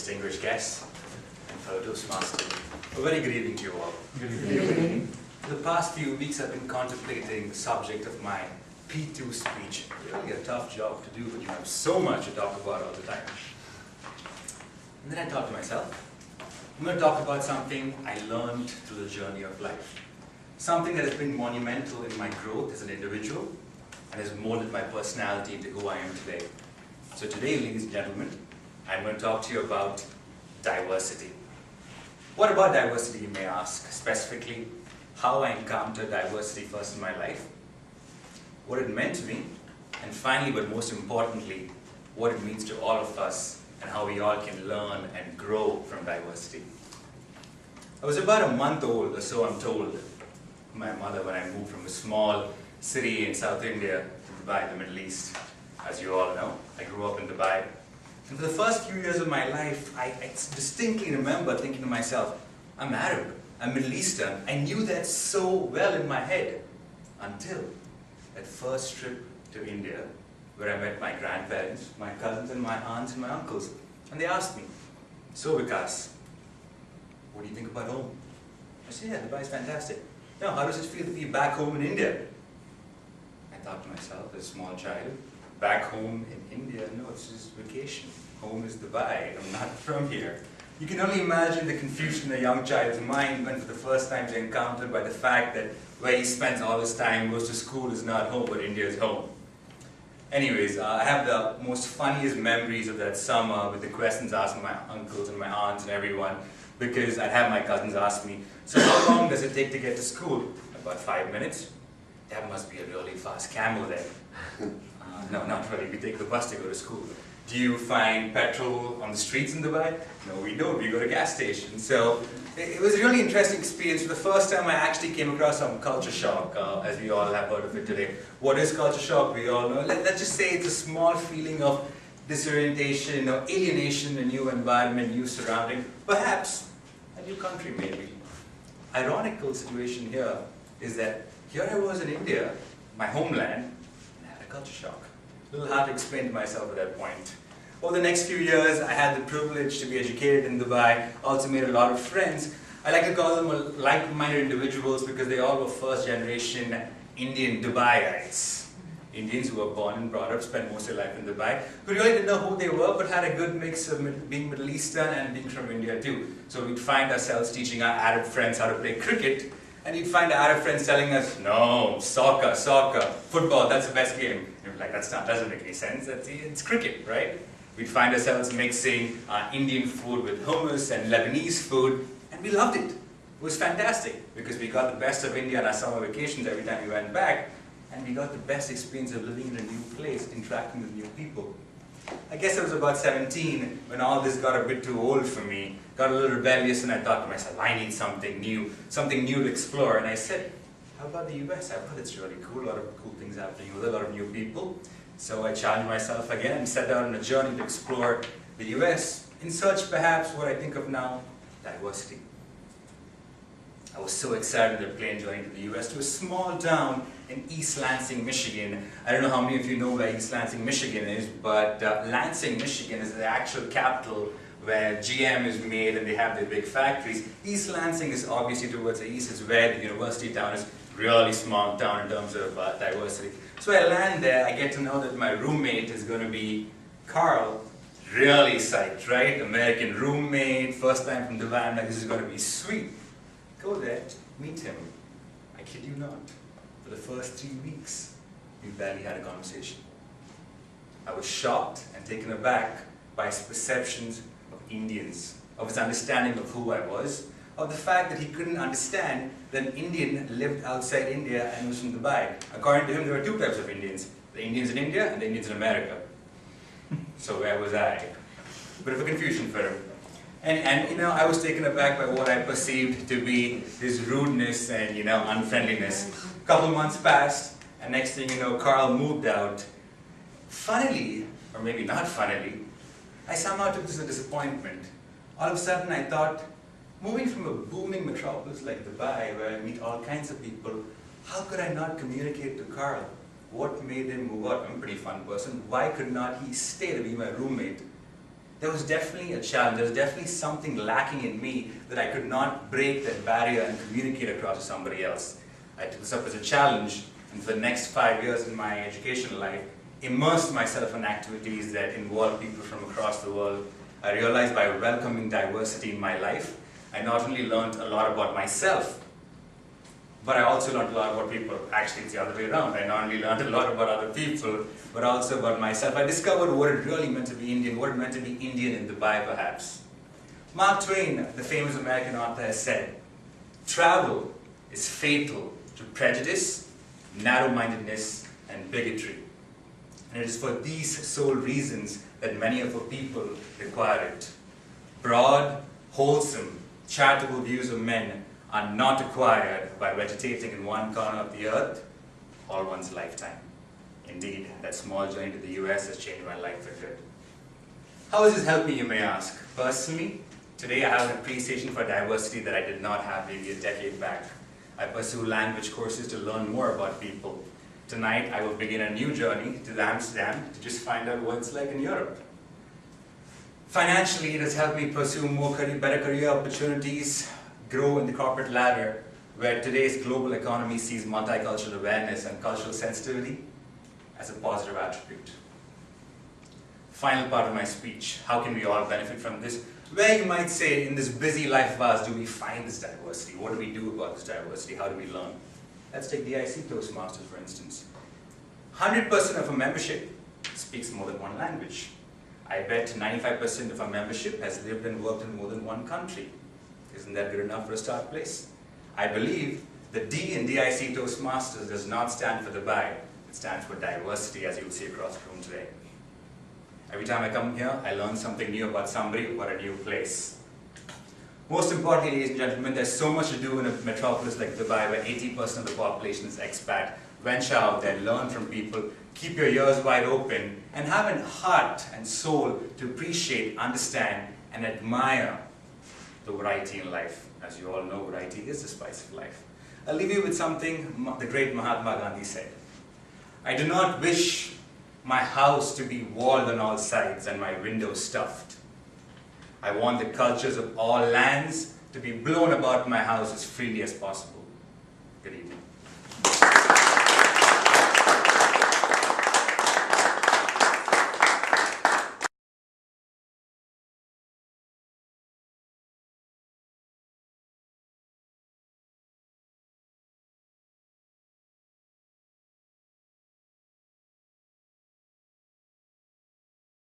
distinguished guests, and fellow Toastmasters. A very good evening to you all. Good evening. For the past few weeks, I've been contemplating the subject of my P2 speech. Really a tough job to do, but you have so much to talk about all the time. And then I thought to myself, I'm going to talk about something I learned through the journey of life. Something that has been monumental in my growth as an individual and has molded my personality into who I am today. So today, ladies and gentlemen, I'm going to talk to you about diversity. What about diversity, you may ask? Specifically, how I encountered diversity first in my life, what it meant to me, and finally, but most importantly, what it means to all of us and how we all can learn and grow from diversity. I was about a month old, or so I'm told, my mother when I moved from a small city in South India to Dubai, the Middle East. As you all know, I grew up in Dubai. And for the first few years of my life, I distinctly remember thinking to myself, I'm Arab, I'm Middle Eastern. I knew that so well in my head until that first trip to India, where I met my grandparents, my cousins and my aunts and my uncles. And they asked me, so Vikas, what do you think about home? I said, yeah, Dubai is fantastic. Now, how does it feel to be back home in India? I thought to myself, as a small child, back home in India, no, it's just vacation. Home is Dubai, I'm not from here. You can only imagine the confusion in a young child's mind when for the first time they're encountered by the fact that where he spends all his time, goes to school, is not home, but India is home. Anyways, I have the most funniest memories of that summer with the questions asked my uncles and my aunts and everyone, because I'd have my cousins ask me, so how long does it take to get to school? About 5 minutes. That must be a really fast camel then. No, not really. We take the bus to go to school. Do you find petrol on the streets in Dubai? No, we don't. We go to gas stations. So it was a really interesting experience. For the first time, I actually came across some culture shock, as we all have heard of it today. What is culture shock? We all know. Let's just say it's a small feeling of disorientation or alienation in a new environment, new surrounding, perhaps a new country maybe. Ironical situation here is that here I was in India, my homeland, and I had a culture shock. A little hard to explain to myself at that point. Over the next few years, I had the privilege to be educated in Dubai, also made a lot of friends. I like to call them like-minded individuals because they all were first-generation Indian Dubaiites. Indians who were born and brought up, spent most of their life in Dubai, who really didn't know who they were, but had a good mix of being Middle Eastern and being from India too. So we'd find ourselves teaching our Arab friends how to play cricket, and you'd find our Arab friends telling us, no, soccer, football, that's the best game. And we're like, doesn't make any sense, it's cricket, right? We'd find ourselves mixing Indian food with hummus and Lebanese food, and we loved it. It was fantastic, because we got the best of India on our summer vacations every time we went back, and we got the best experience of living in a new place, interacting with new people. I guess I was about 17 when all this got a bit too old for me, got a little rebellious, and I thought to myself, I need something new to explore. And I said, how about the US? I've heard it's really cool, a lot of cool things happening with a lot of new people. So I challenged myself again and set out on a journey to explore the US, in search perhaps what I think of now, diversity. I was so excited on the plane journey to the US, to a small town in East Lansing, Michigan. I don't know how many of you know where East Lansing, Michigan is, but Lansing, Michigan is the actual capital where GM is made and they have their big factories. East Lansing is obviously towards the east, is where the university town is, really small town in terms of diversity. So I land there, I get to know that my roommate is going to be Carl. Really psyched, right? American roommate, first time from Dubai, I'm like, this is going to be sweet. Go there, meet him. I kid you not. For the first 3 weeks, we barely had a conversation. I was shocked and taken aback by his perceptions of Indians, of his understanding of who I was, of the fact that he couldn't understand that an Indian lived outside India and was from Dubai. According to him, there were two types of Indians, the Indians in India and the Indians in America. So where was I? Bit of a confusion for him. And you know, I was taken aback by what I perceived to be his rudeness and, you know, unfriendliness. A couple months passed, and next thing you know, Carl moved out. Funnily, or maybe not funnily, I somehow took this as a disappointment. All of a sudden I thought, moving from a booming metropolis like Dubai, where I meet all kinds of people, how could I not communicate to Carl? What made him move out? I'm a pretty fun person. Why could not he stay to be my roommate? there was definitely a challenge. There was definitely something lacking in me that I could not break that barrier and communicate across to somebody else. I took this up as a challenge, and for the next 5 years in my educational life, immersed myself in activities that involve people from across the world. I realized by welcoming diversity in my life, I not only learned a lot about myself, but I also learned a lot about people. Actually, it's the other way around. I not only learned a lot about other people, but also about myself. I discovered what it really meant to be Indian, what it meant to be Indian in Dubai, perhaps. Mark Twain, the famous American author, has said, "Travel is fatal to prejudice, narrow-mindedness, and bigotry. And it is for these sole reasons that many of our people require it. Broad, wholesome, charitable views of men are not acquired by vegetating in one corner of the earth all one's lifetime." Indeed, that small journey to the US has changed my life for good. How has this helped me, you may ask? Personally, today I have an appreciation for diversity that I did not have maybe a decade back. I pursue language courses to learn more about people. Tonight, I will begin a new journey to Amsterdam to just find out what it's like in Europe. Financially, it has helped me pursue better career opportunities, grow in the corporate ladder, where today's global economy sees multicultural awareness and cultural sensitivity as a positive attribute. Final part of my speech, how can we all benefit from this? Where you might say, in this busy life of ours, do we find this diversity? What do we do about this diversity? How do we learn? Let's take the IC Toastmasters, for instance. 100% of our membership speaks more than one language. I bet 95% of our membership has lived and worked in more than one country. Isn't that good enough for a start place? I believe the D in DIC Toastmasters does not stand for Dubai. It stands for diversity, as you'll see across the room today. Every time I come here, I learn something new about somebody or a new place. Most importantly, ladies and gentlemen, there's so much to do in a metropolis like Dubai, where 80% of the population is expat. Venture out there, learn from people, keep your ears wide open, and have a heart and soul to appreciate, understand, and admire the variety in life. As you all know, variety is the spice of life. I'll leave you with something the great Mahatma Gandhi said. "I do not wish my house to be walled on all sides and my windows stuffed. I want the cultures of all lands to be blown about my house as freely as possible." Good evening.